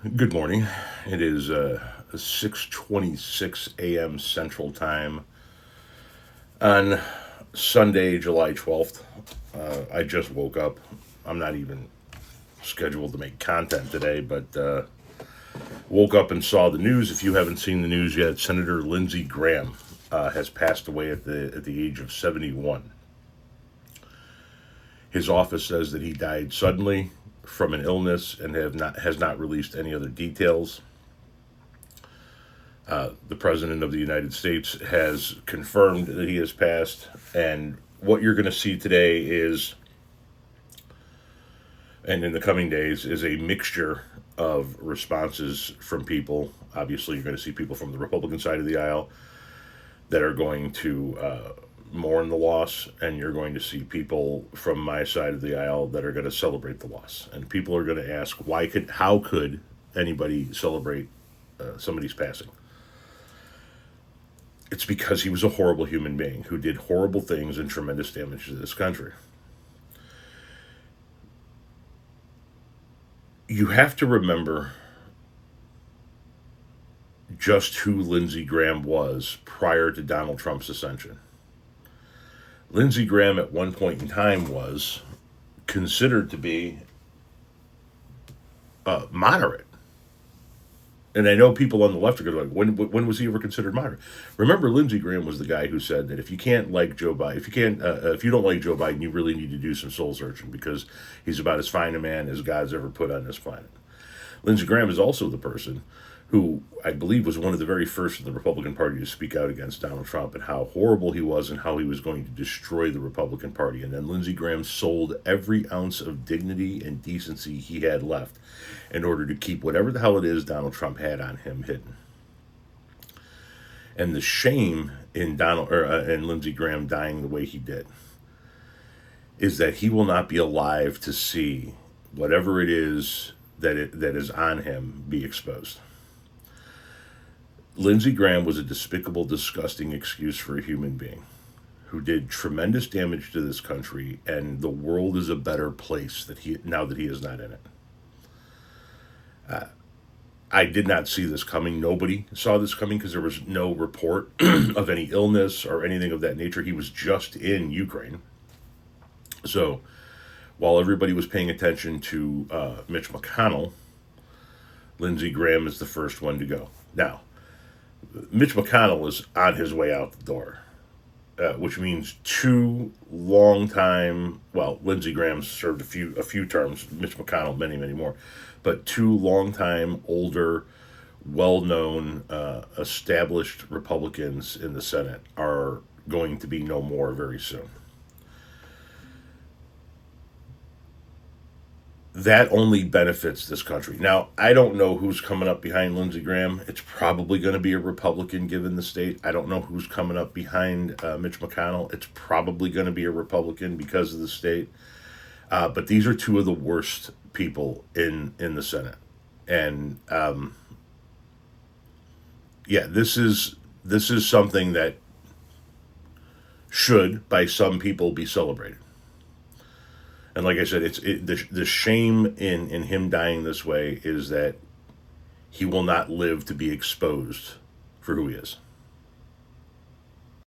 Good morning. It is 6:26 a.m. Central Time on Sunday, July 12th. I just woke up. I'm not even scheduled to make content today, but woke up and saw the news. If you haven't seen the news yet, Senator Lindsey Graham has passed away at the age of 71. His office says that he died suddenly from an illness and has not released any other details. The President of the United States has confirmed that he has passed. And what you're going to see today is, and in the coming days, is a mixture of responses from people. Obviously, you're going to see people from the Republican side of the aisle that are going to mourn the loss, and you're going to see people from my side of the aisle that are going to celebrate the loss. And people are going to ask, how could anybody celebrate somebody's passing? It's because he was a horrible human being who did horrible things and tremendous damage to this country. You have to remember just who Lindsey Graham was prior to Donald Trump's ascension. Lindsey Graham at one point in time was considered to be moderate. And I know people on the left are going to be like, when was he ever considered moderate? Remember, Lindsey Graham was the guy who said that if you can't like Joe Biden, if you don't like Joe Biden, you really need to do some soul searching because he's about as fine a man as God's ever put on this planet. Lindsey Graham is also the person who I believe was one of the very first in the Republican Party to speak out against Donald Trump and how horrible he was and how he was going to destroy the Republican Party. And then Lindsey Graham sold every ounce of dignity and decency he had left in order to keep whatever the hell it is Donald Trump had on him hidden. And the shame in Lindsey Graham dying the way he did is that he will not be alive to see whatever it is that is on him be exposed. Lindsey Graham was a despicable, disgusting excuse for a human being who did tremendous damage to this country, and the world is a better place now that he is not in it. I did not see this coming. Nobody saw this coming because there was no report of any illness or anything of that nature. He was just in Ukraine. So while everybody was paying attention to Mitch McConnell, Lindsey Graham is the first one to go. Now, Mitch McConnell is on his way out the door, which means two long-time. Well, Lindsey Graham served a few terms. Mitch McConnell many more, but two long-time, older, well-known, established Republicans in the Senate are going to be no more very soon. That only benefits this country. Now, I don't know who's coming up behind Lindsey Graham. It's probably going to be a Republican given the state. I don't know who's coming up behind Mitch McConnell. It's probably going to be a Republican because of the state. But these are two of the worst people in the Senate. And this is something that should, by some people, be celebrated. And like I said, the shame in him dying this way is that he will not live to be exposed for who he is.